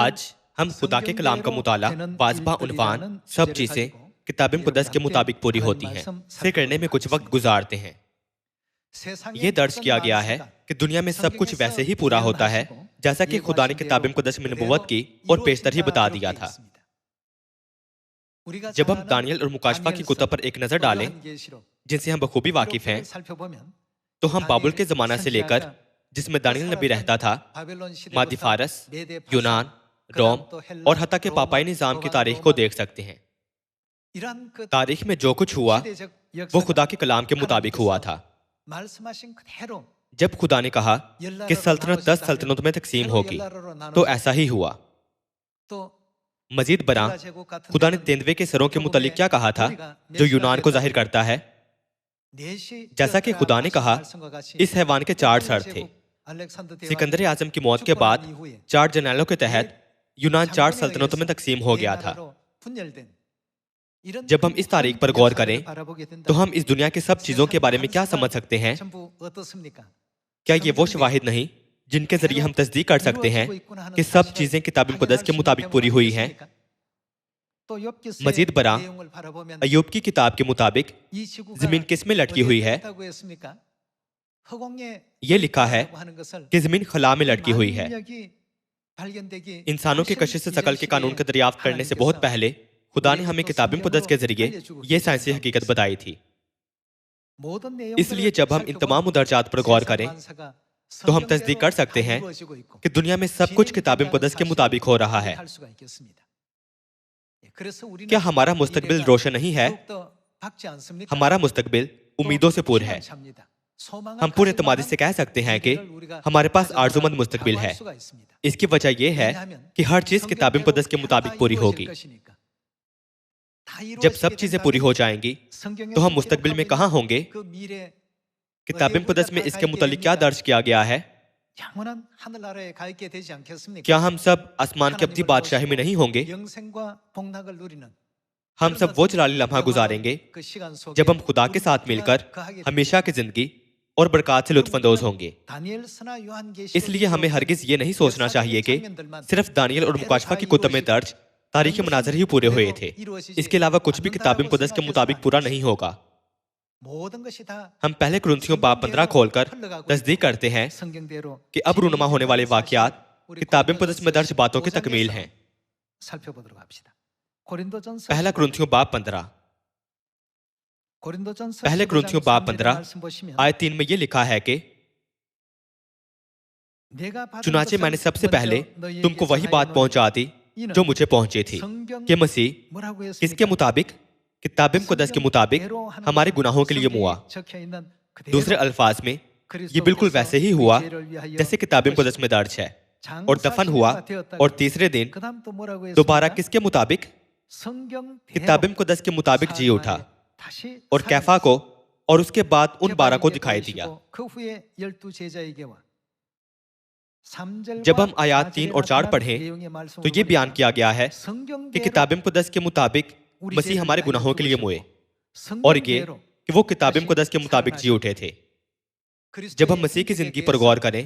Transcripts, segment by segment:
आज हम खुदा के कलाम का मुताला, वाजबा उनवान, सब चीज़ें किताब मुक़द्दस के मुताबिक पूरी होती हैं से करने में कुछ वक्त गुजारते हैं। ये दर्ज किया गया है कि दुनिया में सब कुछ वैसे ही पूरा होता है जैसा कि खुदा ने किताब मुक़द्दस में नबुव्वत की और पेशतर ही बता दिया था। जब हम दानियल और मुकाशफा की कुतुब पर एक नज़र डालें, जिनसे हम बखूबी वाकिफ हैं, तो हम बाबुल के ज़माना से लेकर जिसमें दानियल नबी रहता था, मादी फारस, यूनान, रोम और हत्ता के पापाई निज़ाम की तारीख को देख सकते हैं। तारीख में जो कुछ हुआ वो खुदा के कलाम के मुताबिक हुआ था। जब खुदा ने कहा कि सल्तनत 10 सल्तनतों में तकसीम होगी, तो ऐसा ही हुआ। मजीद बरा खुदा ने तेंदुए के सरों के मुतालिक क्या कहा था, जो यूनान को जाहिर करता है। जैसा कि खुदा ने कहा, इस हैवान के 4 सर थे। सिकंदर आजम की मौत के बाद 4 जर्नैलों के तहत यूनान 4 सल्तनतों में तकसीम हो गया था। जब हम इस तारीख पर गौर करें, तो हम इस दुनिया के सब चीजों के बारे में क्या समझ सकते हैं? क्या ये वो शवाहिद नहीं जिनके जरिए हम तस्दीक कर सकते हैं कि सब चीजें किताब मुक़द्दस के मुताबिक पूरी हुई हैं? मजीद बरा अय्यूब की किताब के मुताबिक जमीन किस में लटकी हुई है? ये लिखा है कि जमीन खला में लटकी हुई है। इंसानों के कशिश से शकल के कानून का दरियाफ्त करने से बहुत पहले खुदा ने हमें किताब मुक़द्दस के जरिए ये साइंसी हकीकत बताई थी। इसलिए जब हम इन तमाम मुदर्जात पर गौर करें, तो हम तस्दीक कर सकते हैं कि दुनिया में सब कुछ किताब मुक़द्दस के मुताबिक हो रहा है। क्या हमारा मुस्तकबिल रोशन नहीं है? हमारा मुस्तकबिल उम्मीदों से पूर्ण है। हम पूरे एतमादी से कह सकते हैं कि हमारे पास आरज़ूमंद मुस्तकबिल है। इसकी वजह यह है कि हर चीज किताब मुक़द्दस के मुताबिक पूरी होगी। जब सब चीजें पूरी हो जाएंगी, तो हम मुस्तकबिल में कहाँ होंगे? किताब मुक़द्दस में इसके मुतालिक क्या दर्ज किया गया है? क्या हम सब आसमान की अब्दी बादशाही में नहीं होंगे? हम सब वो जलाली लम्हा गुजारेंगे जब हम खुदा के साथ मिलकर हमेशा की जिंदगी और बरकत से लुत्फानंदोज होंगे। इसलिए हमें हरगिज ये नहीं सोचना चाहिए कि सिर्फ दानियल और मुकाशफा की कुतुब में दर्ज तारीखी मनाजर ही पूरे हुए थे। इसके अलावा कुछ भी किताब मुक़द्दस के मुताबिक पूरा नहीं होगा। हम पहले कुरिन्थियों बाब 15 खोलकर तस्दीक करते हैं कि अब रूनुमा होने वाले वाकयात किताब मुक़द्दस में दर्ज बातों की तकमील हैं। पहला कुरिन्थियों बाब 15 पहले कुरिन्थियों बाब 15 आयत 3 में ये लिखा है कि चुनाचे मैंने सबसे पहले तुमको वही बात पहुंचा दी जो मुझे पहुंची थी कि मसीह किसके मुताबिक, किताब मुक़द्दस के मुताबिक हमारे गुनाहों के लिए मुआ। दूसरे अल्फाज में ये बिल्कुल वैसे ही हुआ जैसे किताब मुक़द्दस में दर्ज है, और दफन हुआ और तीसरे दिन दोबारा किसके मुताबिक, किताब मुक़द्दस के मुताबिक जी उठा और कैफा को और उसके बाद उन 12 को दिखाई दिया। जब हम आयात 3 और 4 पढ़ें, तो ये बयान किया गया है कि किताब मुक़द्दस के मुताबिक मसीह हमारे गुनाहों के लिए मुए, और ये कि वो किताब मुक़द्दस के मुताबिक जी उठे थे। जब हम मसीह की जिंदगी पर गौर करें,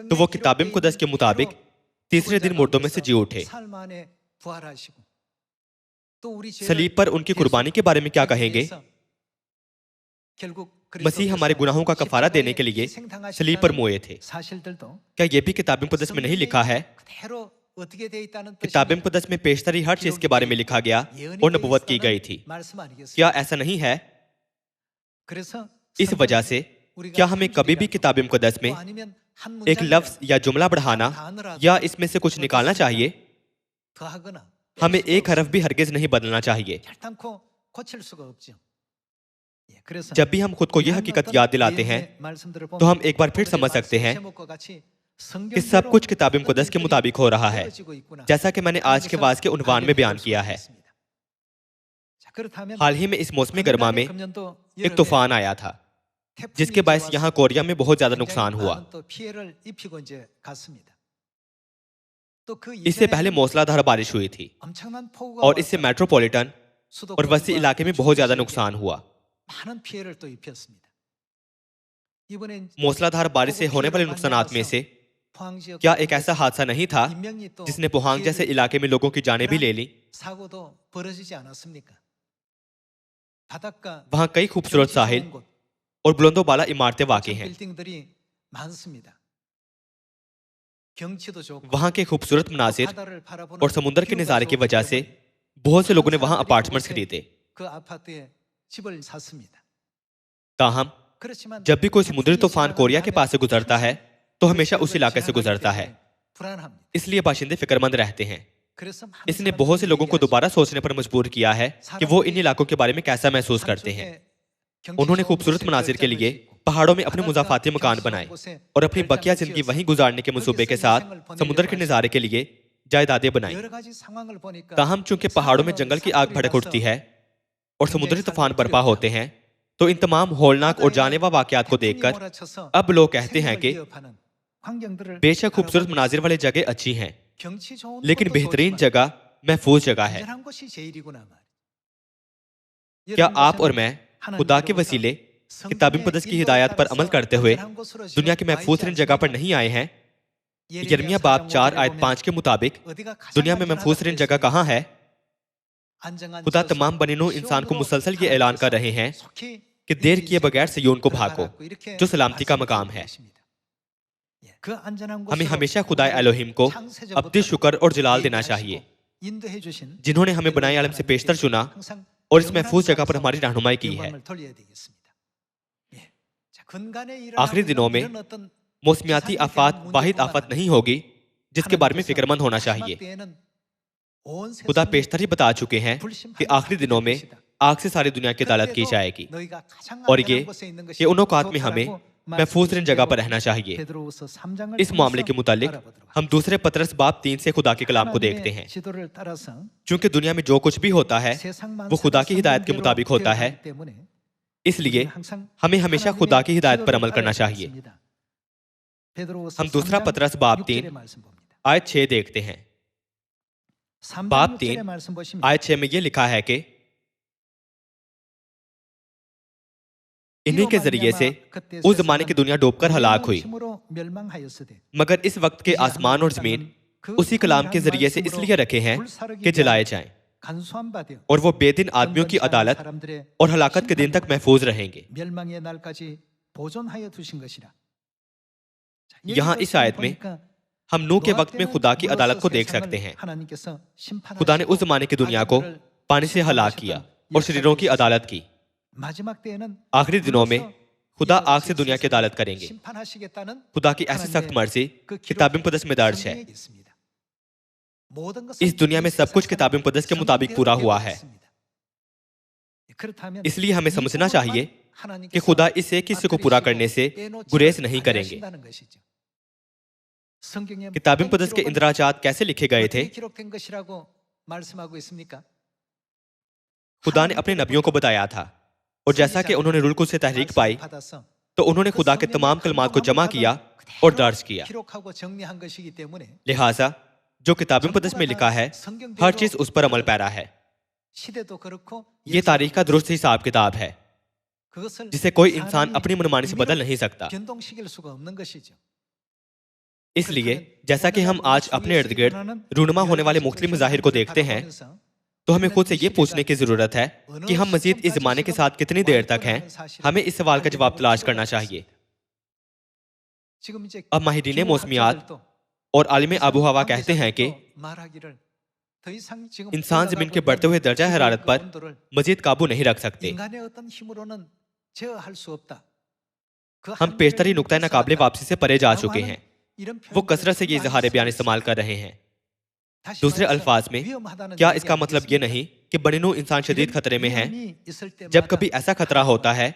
तो वो किताब मुक़द्दस के मुताबिक तीसरे दिन मुर्दों में से जी उठे। सलीब पर उनकी कुर्बानी के बारे में क्या कहेंगे? मसीह हमारे गुनाहों का कफारा देने के लिए सलीब पर मोए थे। क्या यह भी किताब मुक़द्दस में नहीं लिखा है? किताब मुक़द्दस में पेशतरी हर चीज के बारे में लिखा गया और नबुव्वत की गई थी। क्या ऐसा नहीं है? इस वजह से क्या हमें कभी भी किताब मुक़द्दस में एक लफ्ज या जुमला बढ़ाना या इसमें से कुछ निकालना चाहिए? हमें एक हरफ भी हरगिज नहीं बदलना चाहिए। जब भी हम खुद को यह हकीकत याद दिलाते हैं, तो हम एक बार फिर समझ सकते हैं कि सब कुछ किताब मुक़द्दस के मुताबिक हो रहा है, जैसा कि मैंने आज के वाज के उन्वान में बयान किया है। हाल ही में इस मौसम गर्मा में एक तूफान आया था, जिसके बायस यहाँ कोरिया में बहुत ज्यादा नुकसान हुआ। इससे पहले मूसलाधार बारिश हुई थी और इससे मेट्रोपॉलिटन और वसी इलाके में बहुत ज्यादा नुकसान हुआ। मूसलाधार बारिश से होने वाले नुकसानात में से क्या एक ऐसा हादसा नहीं था जिसने पोहांग जैसे इलाके में लोगों की जानें भी ले ली? वहां कई खूबसूरत साहिल और बुलंदोबाला इमारतें वाक़ई हैं। वहां के खूबसूरत मनाजिर और समुद्र के नज़ारे की वजह से बहुत से लोगों ने वहां अपार्टमेंट्स खरीदे। ताहम जब भी कोई समुद्री तूफान कोरिया के पास से गुजरता है तो हमेशा उस इलाके से गुजरता है, इसलिए बाशिंदे फिक्रमंद रहते हैं। इसने बहुत से लोगों को दोबारा सोचने पर मजबूर किया है कि वो इन इलाकों के बारे में कैसा महसूस करते हैं। उन्होंने खूबसूरत मनाजिर के लिए पहाड़ों में अपने मुजाफाती मकान बनाए और अपनी बकिया जिंदगी वहीं गुजारने के मंसूबे के साथ समुद्र के नज़ारे के लिए जायदादें बनाई। ताहम चूंकि पहाड़ों में जंगल की आग भड़क उठती है और समुद्री तूफान बर्पा होते हैं, तो इन तमाम होलनाक और जानलेवा वाकयात को देखकर अब लोग कहते हैं कि बेशक खूबसूरत मनाजिर वाली जगह अच्छी हैं, लेकिन बेहतरीन जगह महफूज जगह है। क्या आप और मैं खुदा के वसीले किताब मुक़द्दस की हिदायत पर अमल करते हुए दुनिया की महफूज तरीन जगह पर नहीं आए हैं? यिर्मयाह बाब 4 आयत 5 के मुताबिक दुनिया में महफूज तरीन जगह कहाँ है? खुदा तमाम बनिनो इंसान को मुसलसल ये ऐलान कर रहे हैं कि देर किए बगैर सिय्योन को भागो, जो सलामती का मकाम है। हमें हमेशा खुदा एलोहिम को अब्दी शुक्र और जलाल देना चाहिए, जिन्होंने हमें बनाए आलम से पेशतर चुना और इस महफूज जगह पर हमारी रहनुमाई की है। आखिरी दिनों में मौसमियाती आफात वाहिद आफत नहीं होगी जिसके बारे में फिक्रमंद होना चाहिए। खुदा पेशतर ही बता चुके हैं कि आखिरी दिनों में आग से सारी दुनिया की अदालत की जाएगी, और ये उन औकात में हमें महफूज तरीन जगह पर रहना चाहिए। इस मामले के मुतालिक हम दूसरे पतरस बाब 3 से खुदा के कलाम को देखते हैं। चूंकि दुनिया में जो कुछ भी होता है वो खुदा की हिदायत के मुताबिक होता है, इसलिए हमें हमेशा खुदा की हिदायत पर अमल करना चाहिए। हम दूसरा पतरस बाब 3 आयत 6 देखते हैं। बाब 3 आयत 6 में यह लिखा है कि इन्हीं के जरिए से उस जमाने की दुनिया डूबकर हलाक हुई, मगर इस वक्त के आसमान और जमीन उसी कलाम के जरिए से इसलिए रखे हैं कि जलाए जाएं, और वो बेदिन आदमियों की अदालत और हलाकत के दिन तक महफूज रहेंगे। यहाँ इस आयत में हम नूह के वक्त में खुदा की अदालत को देख सकते हैं। खुदा ने उस जमाने की दुनिया को पानी से हलाक किया और शरीरों की अदालत की। आखिरी दिनों में खुदा आग से दुनिया की अदालत करेंगे। खुदा की ऐसी सख्त मर्जी किताब मुक़द्दस में दर्ज है। इस दुनिया में सब कुछ किताब मुक़द्दस के मुताबिक पूरा हुआ है, इसलिए हमें समझना चाहिए कि खुदा इस एक हिस्से को पूरा करने से गुरेज नहीं करेंगे। किताब मुक़द्दस के इंदराजात कैसे लिखे गए थे? खुदा ने अपने नबियों को बताया था, और जैसा कि उन्होंने रूल कुद्स से तहरीक पाई तो उन्होंने खुदा के तमाम कलमात को जमा किया और दर्ज किया। लिहाजा जो किताब मुक़द्दस में लिखा है हर चीज उस पर अमल पैरा है। ये तारीख का दुरुस्त हिसाब किताब है जिसे कोई इंसान अपनी मनमानी से बदल नहीं सकता। इसलिए जैसा कि हम आज अपने इर्द गिर्द रूनुमा होने वाले मुख्तलिफ मज़ाहिर को देखते हैं, तो हमें खुद से ये पूछने की जरूरत है कि हम मजीद इस जमाने के साथ कितनी देर तक हैं। हमें इस सवाल का जवाब तलाश करना चाहिए। अब माहिरीन मौसमियात और आलिम आबो हवा कहते हैं कि इंसान जमीन के बढ़ते हुए दर्जा हरारत पर मजीद काबू नहीं रख सकते। हम पेशतरी नुक्ता नाकाबिले वापसी से परे जा चुके हैं। वो कसरत से ये इजहार बयान इस्तेमाल कर रहे हैं। दूसरे अल्फाज में, क्या इसका मतलब ये नहीं कि बनिनो इंसान शदीद खतरे में है? जब कभी ऐसा खतरा होता है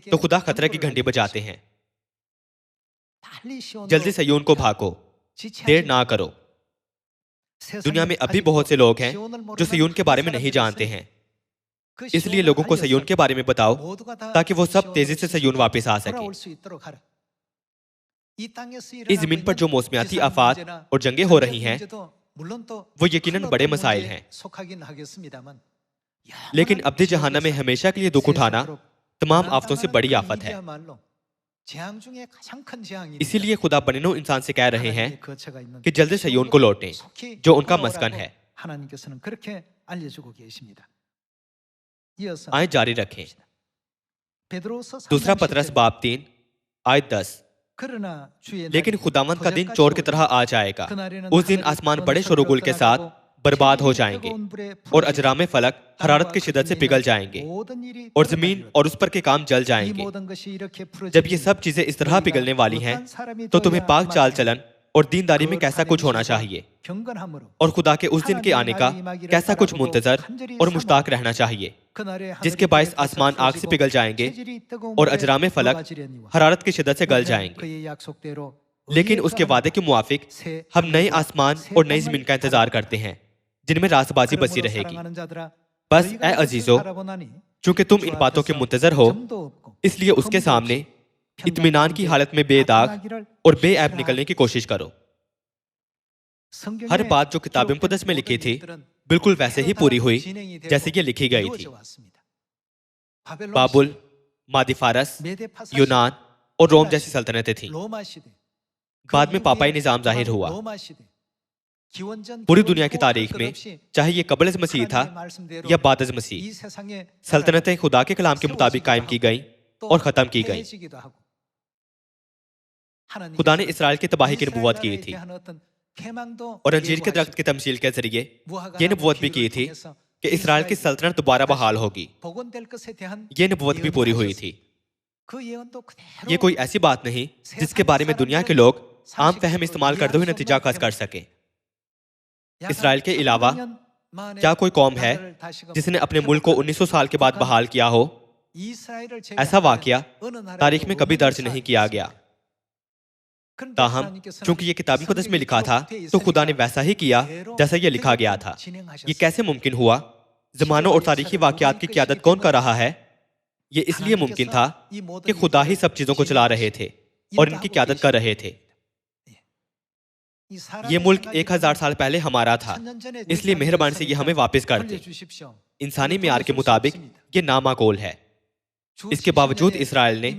तो खुदा खतरे की घंटी बजाते हैं। जल्दी सिय्योन को भागो, देर ना करो। दुनिया में अभी बहुत से लोग हैं जो सिय्योन के बारे में नहीं जानते हैं, इसलिए लोगों को सिय्योन के बारे में बताओ ताकि वो सब तेजी से सिय्योन वापस आ सके। इस जमीन पर जो मौसमियाती आफात और जंगें हो रही हैं वो यकीनन बड़े मसाइल हैं, लेकिन अब्दी जहाना में हमेशा के लिए दुख उठाना तमाम आफतों से बड़ी आफत है। इसीलिए खुदा बनिनो इंसान से कह रहे हैं कि जल्दी से यौन को लौटें जो उनका मस्कन है। आए जारी रखें। दूसरा पतरस बाब 3 आयत 10। लेकिन खुदावंद का दिन चोर की तरह आ जाएगा। उस दिन आसमान बड़े शोरगुल के साथ बर्बाद हो जाएंगे और अजरामे फलक हरारत की शिद्दत से पिघल जाएंगे और जमीन और उस पर के काम जल जाएंगे। जब ये सब चीजें इस तरह पिघलने वाली हैं तो तुम्हें पाक चाल चलन और दीनदारी में कैसा कुछ होना चाहिए और खुदा के उस दिन के आने का कैसा कुछ मुंतजर और मुश्ताक रहना चाहिए, जिसके बायस आसमान आग से पिघल जाएंगे और अजरामे फलक हरारत की शिद्दत से गल जाएंगे। लेकिन उसके वादे के मुआफिक हम नए आसमान और नई जमीन का इंतजार करते हैं जिनमें रासबाजी बसी रहेगी। बस ए अजीजों, चूंकि तुम इन बातों के मुंतजर हो, इसलिए उसके सामने इत्मीनान की हालत में बेदाग और बेऐब निकलने की कोशिश करो। हर बात जो किताब मुक़द्दस में लिखी थी बिल्कुल वैसे ही पूरी हुई जैसे ये लिखी गई थी। बाबुल, मादी फारस, यूनान और रोम जैसी सल्तनतें थीं। बाद में पापाई निजाम जाहिर हुआ। पूरी दुनिया की तारीख में, चाहे ये कबल मसीह था या बाद मसीह, सल्तनतें खुदा के कलाम के मुताबिक कायम की गईं और खत्म की गईं। खुदा ने इसराइल की तबाही की नबूवत की थी और अंजीर के दरख्त की तमसील के जरिए ये नबूवत भी की थी कि इसराइल की सल्तनत दोबारा बहाल होगी। ये नबूवत भी पूरी हुई थी। ये कोई ऐसी बात नहीं जिसके बारे में दुनिया के लोग आम फहम इस्तेमाल करते हुए नतीजा कस कर सके। इसराइल के अलावा क्या कोई कौम है जिसने अपने मुल्क को 1900 साल के बाद बहाल किया हो? ऐसा वाकया तारीख में कभी दर्ज नहीं किया गया। ताहम चूंकि ये किताबी मुक़द्दस में लिखा था तो खुदा ने वैसा ही किया जैसा ये लिखा गया था। ये कैसे मुमकिन हुआ? जमानों और तारीखी वाकयात की क़यादत कौन कर रहा है? ये इसलिए मुमकिन था कि खुदा ही सब चीजों को चला रहे थे और इनकी क़यादत कर रहे थे। ये मुल्क 1000 साल पहले हमारा था, इसलिए मेहरबानी से ये हमें वापस कर दे। इंसानी मियार के मुताबिक ये नामाकूल है। इसके बावजूद इसराइल ने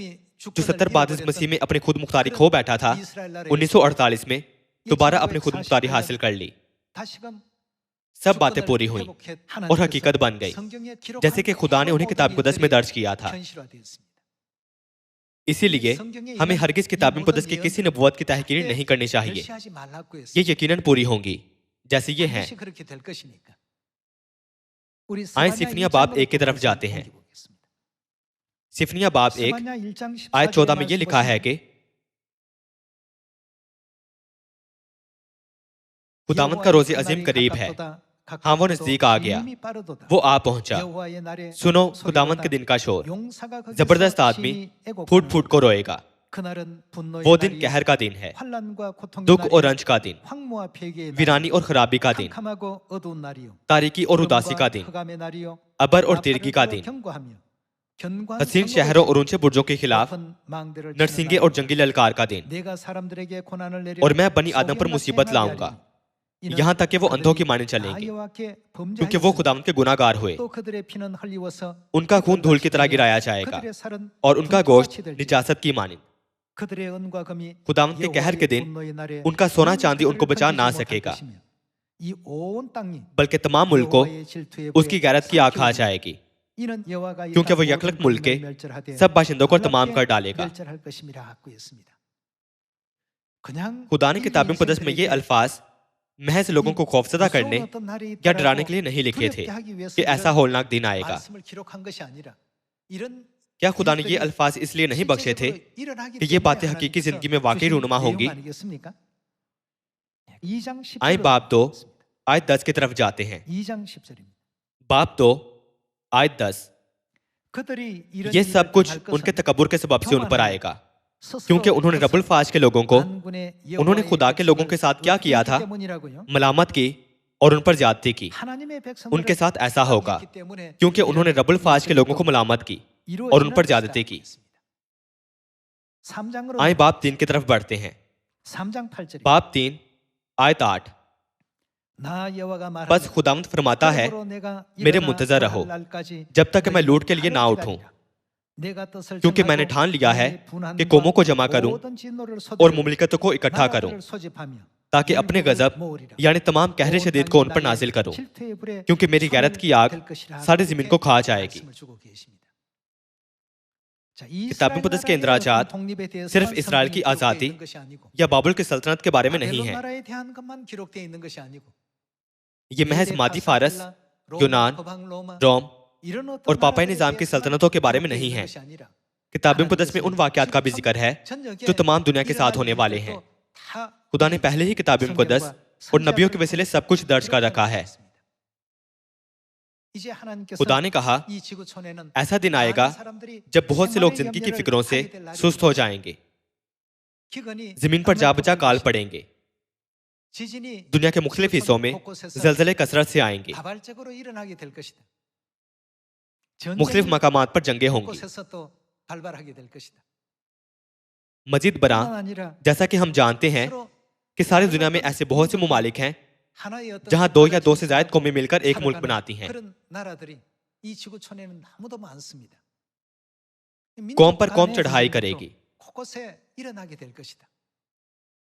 जो 70 बाद मसीह में अपनी खुद मुख्तारी खो बैठा था, 1948 में दोबारा अपनी खुद मुख्तारी हासिल कर ली। सब बातें पूरी हुई और हकीकत बन गई, जैसे कि खुदा ने उन्हें किताब मुक़द्दस में दर्ज किया था। इसीलिए हमें हरगिज किताब मुक़द्दस की किसी नबूवत की तहकीर नहीं करनी चाहिए। ये यकीनन पूरी होंगी जैसे ये हैं। आए सिफनिया बाब 1 की तरफ जाते हैं। सिफनिया बाब 1 आयत 14 में ये लिखा है कि खुदावंद का रोज़े अजीम करीब है, हाँ वो नजदीक आ गया, वो आ पहुंचा। सुनो खुदावंद के दिन का शोर, जबरदस्त आदमी फूट फूट को रोएगा। वो दिन कहर का दिन है, दुख और रंज का दिन, वीरानी और खराबी का दिन, तारीकी और उदासी का दिन, अबर और तिरगी का दिन, हसीन शहरों और ऊंचे बुर्जों के खिलाफ नरसिंगे और जंगी ललकार का दिन। और मैं बनी आदम पर मुसीबत लाऊंगा, यहाँ तक कि वो अंधों की माने चलेंगे, क्योंकि वो खुदावंद के गुनाहगार हुए। उनका खून धूल की तरह गिराया जाएगा और उनका गोश्त निजासत की मानिंद। खुदावंद के कहर के दिन उनका सोना चांदी उनको बचा ना सकेगा, बल्कि तमाम मुल्क को उसकी गैरत की आग खा जाएगी, क्योंकि वो यकलक मुल्क के सब बाशिंदों को तमाम कर डालेगा। खुदा ने किताब मुक़द्दस में ये अल्फाज महज लोगों को खौफजदा करने या डराने के लिए नहीं लिखे थे कि ऐसा होलनाक दिन आएगा। क्या खुदा ने ये अल्फाज इसलिए नहीं बख्शे थे कि ये बातें हकीकी जिंदगी में वाकई रूनुमा होंगी? आए बाब 2 आयत 10 की तरफ जाते हैं। बाब 2 आयत 10। ये सब कुछ उनके तकब्बुर के सबब से उन पर आएगा, क्योंकि उन्होंने रब्बुल फाज के लोगों को, उन्होंने खुदा के लोगों के साथ क्या किया था? मलामत की और उन पर ज्यादती की। उनके साथ ऐसा होगा क्योंकि उन्होंने रब्बुल फाज के लोगों को मलामत की और उन पर ज्यादती की। आए बाब 3 की तरफ बढ़ते हैं। बाब 3 आयत 8। बस खुदावंद फरमाता है, मेरे मुंतजर रहो जब तक मैं लूट के लिए ना उठूं। क्योंकि मैंने ठान लिया है कि कौमों को जमा करूं और मुमलिकतों को इकट्ठा करूं, ताकि अपने गजब यानी तमाम कहर शदीद को उन पर नाजिल करूं, क्योंकि मेरी गैरत की आग सारी जमीन को खा जाएगी। किताब मुक़द्दस के इंदराजात सिर्फ इसराइल की आज़ादी या बाबुल की सल्तनत के बारे में नहीं है। ये महज मादी फारस, यूनान, रोम और पापाई निज़ाम की सल्तनतों के बारे में नहीं है। किताब मुक़द्दस में उन वाक़यात का भी जिक्र है जो तमाम दुनिया के साथ होने वाले हैं। खुदा ने पहले ही किताब मुक़द्दस और नबियों के वसीले सब कुछ दर्ज कर रखा है। खुदा ने कहा, ऐसा दिन आएगा जब बहुत से लोग जिंदगी की फिक्रों से सुस्त हो जाएंगे, जमीन पर जा बजा काल पड़ेंगे, दुनिया के मुख्तलिफ हिस्सों में जलजले कसरत से आएंगे, मुख्तलिफ मकामात पर जंगे होंगी। मजीद बरा, जैसा कि हम जानते हैं कि सारी दुनिया में ऐसे बहुत से मुमालिक हैं जहां 2 या 2 से ज्यादा कौमें मिलकर एक मुल्क बनाती हैं। कौम पर कौम चढ़ाई करेगी।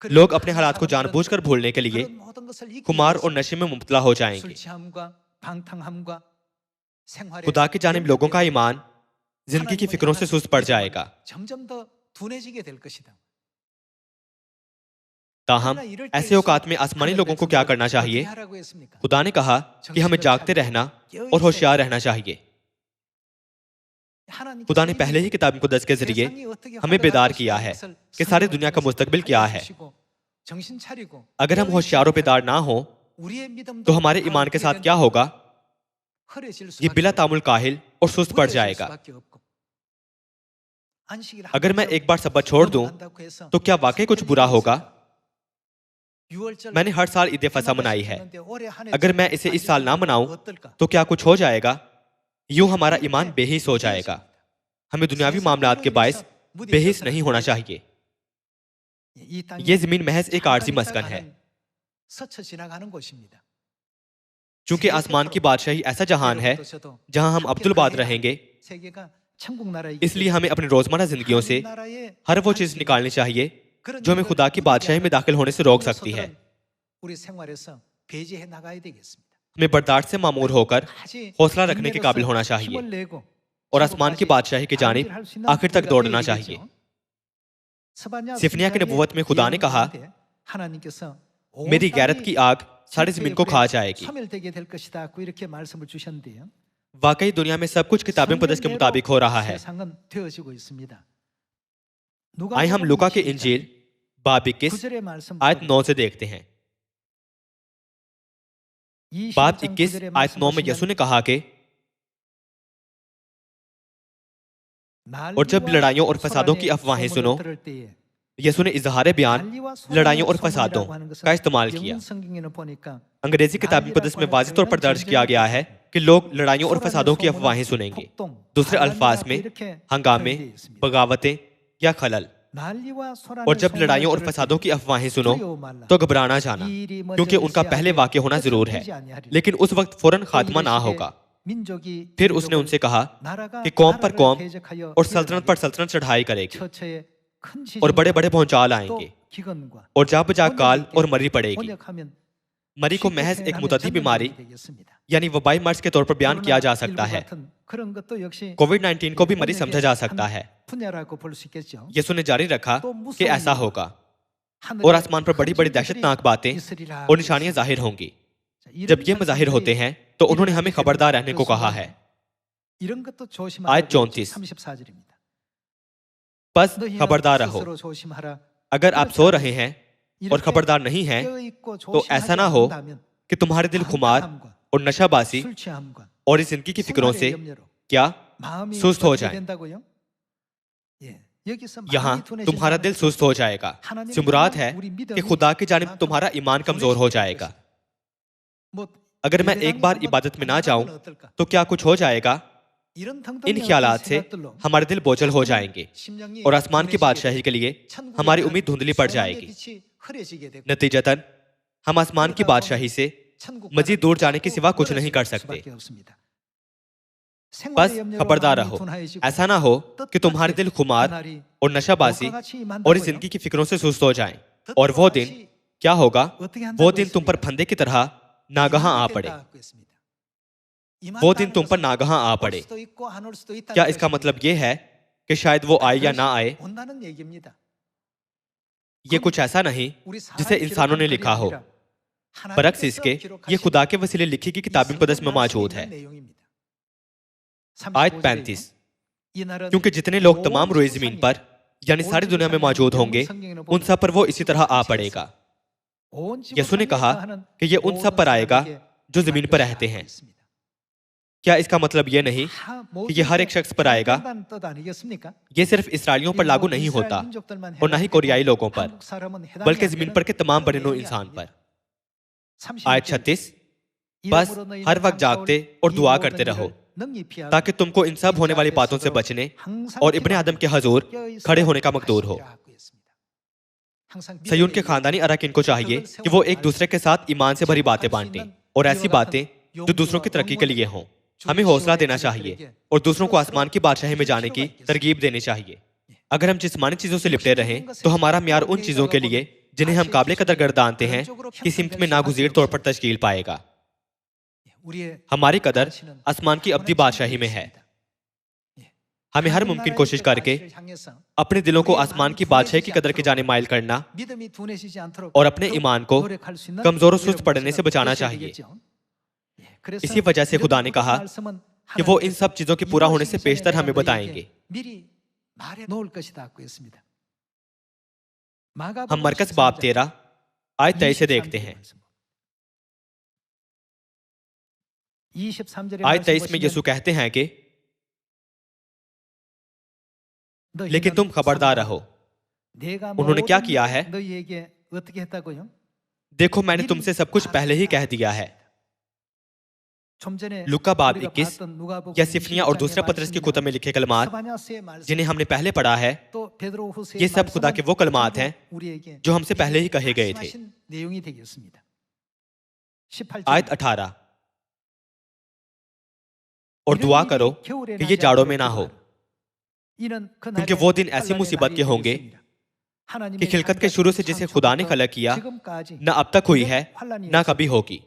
लोग अपने हालात को जानबूझकर भूलने के लिए खुमार और नशे में मुब्तला हो जाएंगे। खुदा की जानिब लोगों का ईमान जिंदगी की फिक्रों से सुस्त पड़ जाएगा। ताहम ऐसे औकात में आसमानी लोगों को क्या करना चाहिए? खुदा ने कहा कि हमें जागते रहना और होशियार रहना चाहिए। खुदा ने पहले ही किताब मुक़द्दस के जरिए हमें बेदार किया है कि सारी दुनिया का मुस्तकबिल क्या है। अगर हम होशियार और बेदार ना हो तो हमारे ईमान के साथ क्या होगा? ये बिला तामुल काहिल और सुस्त पड़ जाएगा। अगर मैं एक बार सबत छोड़ दूं तो क्या वाकई कुछ बुरा होगा? मैंने हर साल ईद फसा मनाई है। अगर मैं इसे इस साल ना मनाऊं तो क्या कुछ हो जाएगा? यूं हमारा ईमान बेहिस हो जाएगा। हमें दुनियावी मामलात के बायस बेहिस नहीं होना चाहिए। ये जमीन महज एक आर्जी मस्कन है। चूंकि आसमान की बादशाही ऐसा जहान है जहां हम अब्दुलबाद रहेंगे, इसलिए हमें अपनी रोजमर्रा जिंदगियों से हर वो चीज निकालनी चाहिए जो हमें खुदा की बादशाही में दाखिल होने से रोक सकती है। हमें बर्दाश्त से मामूर होकर हौसला रखने के काबिल होना चाहिए और आसमान की बादशाही की जानिब आखिर तक दौड़ना चाहिए। सिफनिया की नबूवत में खुदा ने कहा, मेरी गैरत की आग सारी जमीन को खा जाएगी। वाकई दुनिया में सब कुछ किताब मुक़द्दस के मुताबिक हो रहा है। आइए हम लूका के इंजील बाब 21 आयत 9 से देखते हैं। बाब 21 आयत 9 में यसु ने कहा कि और जब लड़ाइयों और फसादों की अफवाहें सुनो, यसु ने इजहार बयान लड़ाइयों और फसादों का इस्तेमाल किया। अंग्रेजी किताब मुक़द्दस में वाज़ेह तौर पर दर्ज किया गया है कि लोग लड़ाइयों और फसादों की अफवाहें सुनेंगे। दूसरे अल्फाज में हंगामे, बगावतें या खलल। और जब लड़ाइयों और फसादों की अफवाहें सुनो तो घबराना जाना, क्योंकि उनका पहले वाक़या होना जरूर है, लेकिन उस वक्त फौरन खात्मा ना होगा। फिर उसने उनसे कहा कि कौम पर कौम और सल्तनत पर सल्तनत चढ़ाई करेगी और बड़े बड़े भूचाल आएंगे और जा बजा काल और मरी पड़ेगी। मरी को महज एक मुतद्दी बीमारी यानी वबाई मर्ज के तौर पर बयान किया जा सकता है। कोविड-19 को भी मरी समझा जा सकता है। यसु ने जारी रखा कि ऐसा होगा और आसमान पर बड़ी बड़ी दहशतनाक बातें और निशानियां जाहिर होंगी। जब ये मज़ाहिर होते हैं तो उन्होंने हमें खबरदार रहने को कहा है। आयत 34, बस खबरदार रहो। अगर आप सो रहे हैं और खबरदार नहीं हैं तो ऐसा ना हो कि तुम्हारे दिल खुमार और नशाबाजी और इस जिंदगी की फिक्रों से क्या सुस्त हो जाए। यहाँ तुम्हारा दिल सुस्त हो जाएगा से मुराद है कि खुदा की जानिब तुम्हारा ईमान कमजोर हो जाएगा। अगर मैं एक बार इबादत में ना जाऊं तो क्या कुछ हो जाएगा? इन ख्यालात से हमारे दिल बोझल हो जाएंगे और आसमान की बादशाही के लिए हमारी उम्मीद धुंधली पड़ जाएगी। नतीजतन हम आसमान की बादशाही से मजीद दूर जाने के सिवा कुछ नहीं कर सकते। बस खबरदार रहो, ऐसा ना हो कि तुम्हारे दिल खुमार और नशाबाजी और इस जिंदगी की फिक्रों से सुस्त हो जाएं। और वो दिन क्या होगा? वो दिन तुम पर फंदे की तरह नागहां आ पड़े। वो दिन तुम पर नागहां आ पड़े। क्या इसका मतलब ये है कि शायद वो आए या ना आए? ये कुछ ऐसा नहीं जिसे इंसानों ने लिखा हो, बरक्स इसके ये खुदा के वसीले लिखी की किताब मुकद्दस में मौजूद है। आयत 35, क्योंकि जितने लोग तमाम रोए जमीन पर यानी सारी दुनिया में मौजूद होंगे, उन सब पर वो इसी तरह आ पड़ेगा। यसू ने कहा कि ये उन सब पर आएगा जो जमीन पर रहते हैं। क्या इसका मतलब ये नहीं कि ये हर एक शख्स पर आएगा? ये सिर्फ इसराइलियों पर लागू नहीं होता और न ही कोरियाई लोगों पर, बल्कि जमीन पर के तमाम बने नूह इंसान पर। आयत 36, बस हर वक्त जागते और दुआ करते रहो ताकि तुमको इन सब होने वाली बातों से बचने और इब्ने आदम के हजूर खड़े होने का मकदूर हो। सयून के खानदानी अरकान को चाहिए कि वो एक दूसरे के साथ ईमान से भरी बातें बांटें और ऐसी बातें जो दूसरों की तरक्की के लिए हों। हमें हौसला देना चाहिए और दूसरों को आसमान की बादशाही में जाने की तरगीब देनी चाहिए। अगर हम जिस्मानी चीजों से लिपटे रहें तो हमारा म्यार उन चीजों के लिए जिन्हें हम काबिल कदर गर्दानते हैं कि सिमत में नागुज़ीर तौर पर तश्कील पाएगा। हमारी कदर आसमान की अब्दी बादशाही में है। हमें हर मुमकिन कोशिश करके अपने दिलों को आसमान की बादशाही की कदर के जाने माइल करना और अपने ईमान को कमजोर और सुस्त पड़ने से बचाना चाहिए। इसी वजह से खुदा ने कहा कि वो इन सब चीजों के पूरा होने से पेशतर हमें बताएंगे। हम मरकस बाब 13 आयत 23 से देखते हैं। आयत 23 में यीशु कहते हैं कि लेकिन तुम खबरदार रहो। उन्होंने क्या किया है? देखो, मैंने तुमसे सब कुछ पहले ही कह दिया है। लुका बाब 21 या सिफनिया और दूसरा पतरस की कुतुब में लिखे कलमात जिन्हें हमने पहले पढ़ा है, ये सब खुदा के वो कलमात हैं जो हमसे पहले ही कहे गए थे। आयत 18, और दुआ करो कि ये जाड़ों में ना हो, क्योंकि वो दिन ऐसी मुसीबत के होंगे कि खिलकत के शुरू से जिसे खुदा ने खलक किया न अब तक हुई है ना कभी होगी।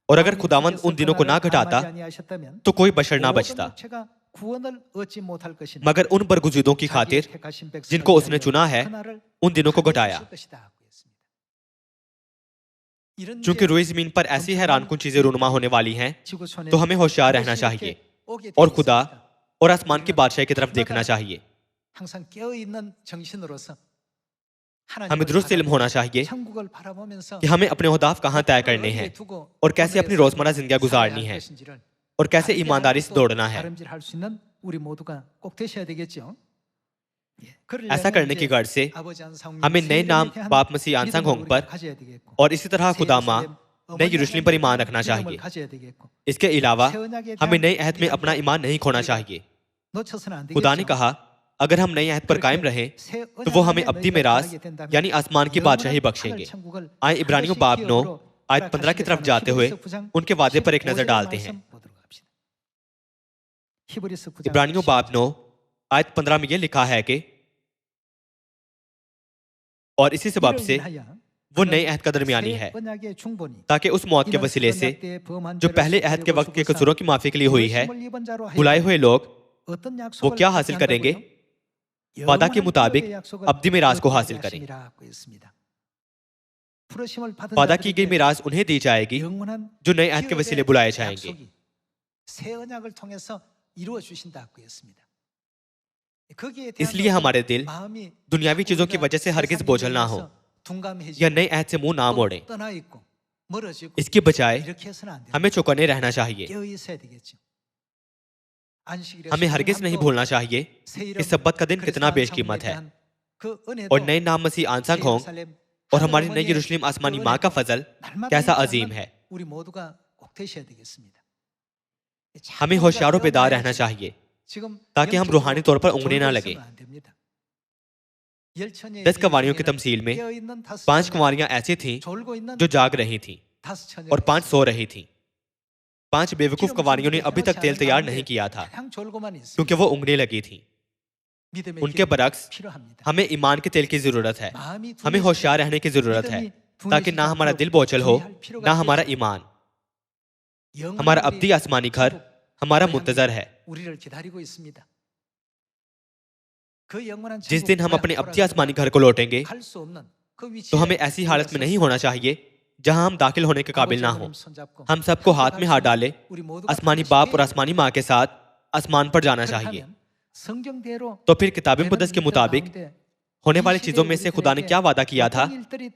और अगर खुदावंद उन दिनों को ना घटाता तो कोई बशर ना बचता, मगर उन बरगुज़ीदों की खातिर जिनको उसने चुना है उन दिनों को घटाया। चूंकि रोई जमीन पर ऐसी हैरानकुन चीजें रूनुमा होने वाली हैं, तो हमें होशियार रहना चाहिए और खुदा और आसमान की बादशाही की तरफ देखना चाहिए। हमें दुरुस्त इल्म होना चाहिए कि हमें अपने ओहदाफ कहाँ तय करने हैं और कैसे अपनी रोजमर्रा जिंदगी गुजारनी है और कैसे ईमानदारी से दौड़ना है। ऐसा करने की गर्ज से हमें नए नाम बाप मसीह आनसंग होंग पर और इसी तरह खुदा माँ नए यरूशलेम पर ईमान रखना चाहिए। इसके अलावा हमें नए अहद में अपना ईमान नहीं खोना चाहिए। खुदा ने कहा अगर हम नए अहद पर कायम रहें तो वो हमें अब्दी मिरास यानी आसमान की बादशाही बख्शेंगे। आए इब्रानियों बाब 9 आयत 15 की तरफ जाते हुए उनके वादे पर एक नजर डालते हैं। इब्रानियों बाब 9 आयत 15 में यह लिखा है कि और इसी सबब से वो नए अहद का दरमियानी है, ताकि उस मौत के वसीले से जो पहले अहद के वक्त के कसूरों की माफी के लिए हुई है, बुलाए हुए लोग वो क्या हासिल करेंगे? वादा के मुताबिक अब्दी मिरास को हासिल करें। वादा की गई मिरास उन्हें दी जाएगी जो नए अहद के वसीले बुलाए जाएंगे। इसलिए हमारे दिल दुनियावी चीजों की वजह से हरगिज बोझल ना हो या नए अहद से मुंह ना मोड़े। इसके बजाय हमें चौकन्ने रहना चाहिए। हमें हरगिज नहीं भूलना चाहिए कि सब्बत का दिन कितना बेशकीमत है और नए नाम मसीह आनसंग होंग और हमारी नई यरूशलेम आसमानी माँ का फजल कैसा अजीम है। हमें होशियार और बेदार रहना चाहिए ताकि हम रूहानी तौर पर ऊँगने ना लगे। 10 कंवारियों की तमसील में 5 कंवारियां ऐसी थीं जो जाग रही थीं और 5 सो रही थीं। 5 बेवकूफ कवानियों ने अभी तक तेल तैयार नहीं किया था क्योंकि वो उंगली लगी थी। उनके बरक्स हमें ईमान के तेल की जरूरत है। हमें होशियार रहने की जरूरत है ताकि ना हमारा दिल बोझल हो, ना हमारा ईमान। हमारा अब्दी आसमानी घर हमारा मुंतजर है। जिस दिन हम अपने अब्दी आसमानी घर को लौटेंगे तो हमें ऐसी हालत में नहीं होना चाहिए जहां हम दाखिल होने के काबिल ना हो। हम सबको हाथ में हाथ डाले आसमानी बाप और आसमानी माँ के साथ आसमान पर जाना चाहिए। तो फिर किताब मुक़द्दस के मुताबिक होने वाली चीजों में से खुदा ने क्या वादा किया था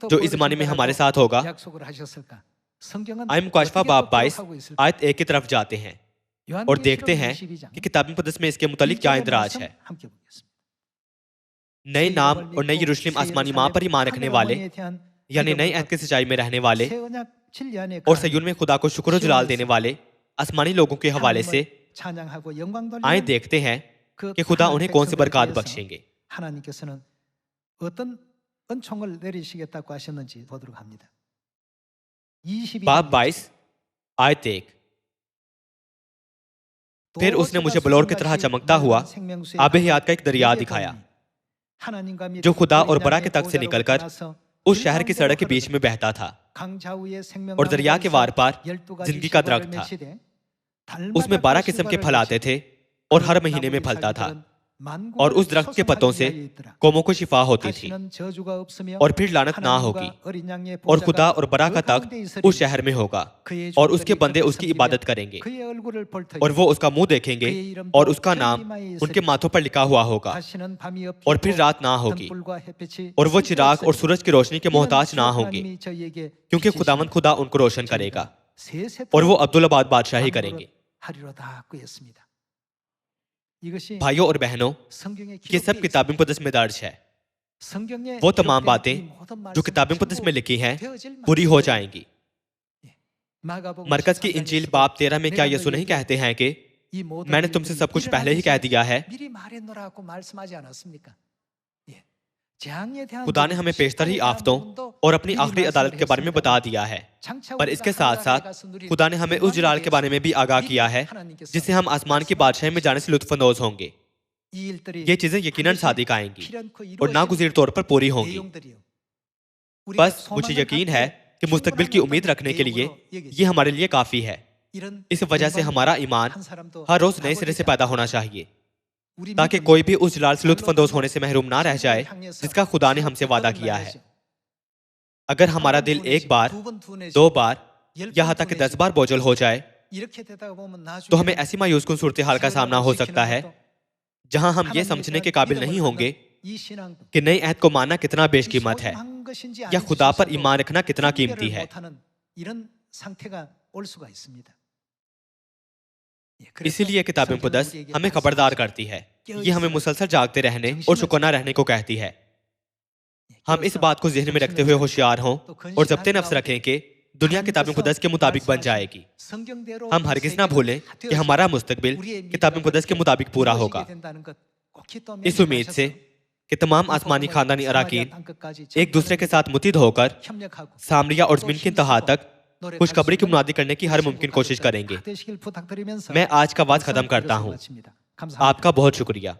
जो इस जमाने में हमारे साथ होगा? आइए मुकाशफा बाब 22 आयत 1 की तरफ जाते हैं और देखते हैं कि किताब मुक़द्दस में इसके मुतालिक क्या इंदराज है। नए नाम और नई यरूशलेम आसमानी माँ पर ईमान रखने वाले, यानी नई अहद की सच्चाई में रहने वाले और सयून में खुदा को शुक्र जलाल देने वाले आसमानी लोगों के हवाले से आए देखते हैं कि खुदा उन्हें कौन सी बरकत बख्शेंगे। बाब 22 आयत 1। फिर उसने मुझे बलौर की तरह चमकता हुआ आबे हयात का एक दरिया दिखाया जो खुदा और बरा के तख्त से निकलकर उस शहर की सड़क के बीच में बहता था और दरिया के वार पार जिंदगी का दरख्त था। उसमें 12 किस्म के फल आते थे और हर महीने में फलता था और उस दरख्त के पत्तों से कौमों को शिफा होती थी और फिर लानत ना होगी। और खुदा और बरा का तख्त उस शहर में होगा और उसके बंदे उसकी इबादत करेंगे और वो उसका मुंह देखेंगे और उसका नाम उनके माथों पर लिखा हुआ होगा। और फिर रात ना होगी और वो चिराग और सूरज की रोशनी के मोहताज ना होंगे क्योंकि खुदावंद खुदा उनको रोशन करेगा और वो अब्दुल्लाबाद बादशाही करेंगे। भाइयों और बहनों, ये सब किताब मुक़द्दस में दर्ज है। वो तमाम बातें जो किताब मुक़द्दस में लिखी हैं पूरी हो जाएंगी। मरकज की इंजील बाब 13 में क्या यीशु नहीं कहते हैं कि मैंने तुमसे सब कुछ पहले ही कह दिया है? खुदा ने हमें पेशतर ही आफतों और अपनी आखिरी अदालत के बारे में बता दिया है, पर इसके साथ साथ खुदा ने हमें उस जलाल के बारे में भी आगाह किया है जिससे हम आसमान की बादशाही में जाने से लुत्फअंदोज होंगे। ये चीजें यकीनन सादिक आएंगी और नागुज़ीर तौर पर पूरी होंगी। बस मुझे यकीन है कि मुस्तकबिल की उम्मीद रखने के लिए ये हमारे लिए काफी है। इस वजह से हमारा ईमान हर रोज नए सिरे से पैदा होना चाहिए ताकि कोई भी उस जलाल से लुत्फअंदोज होने से महरूम ना रह जाए जिसका खुदा ने हमसे वादा किया है। अगर हमारा दिल एक बार, 2 बार, यहाँ तक कि 10 बार बोझल हो जाए तो हमें ऐसी मायूस कुन सूरत हाल का सामना हो सकता है जहां हम ये समझने के काबिल नहीं होंगे कि नई अहद को मानना कितना बेशकीमत है या खुदा पर ईमान रखना कितना कीमती है। इसीलिए किताब मुक़द्दस हमें खबरदार करती है। ये हमें मुसलसल जागते रहने और चौकन्ना रहने को कहती है। हम इस बात को ज़हन में रखते हुए होशियार हों और ज़ब्ते नफ्स रखें कि दुनिया किताब मुक़द्दस के मुताबिक बन जाएगी। हम हरगिज़ ना भूलें कि हमारा मुस्तकबिल किताब मुक़द्दस के मुताबिक पूरा होगा। इस उम्मीद से कि तमाम आसमानी खानदानी अराकीन एक दूसरे के साथ मुत्तिद होकर सामरिया और ज़मीन की इंतहा तक खुशखबरी की मुनादी करने की हर मुमकिन कोशिश करेंगे। मैं आज का वाज खत्म करता हूँ। आपका बहुत शुक्रिया।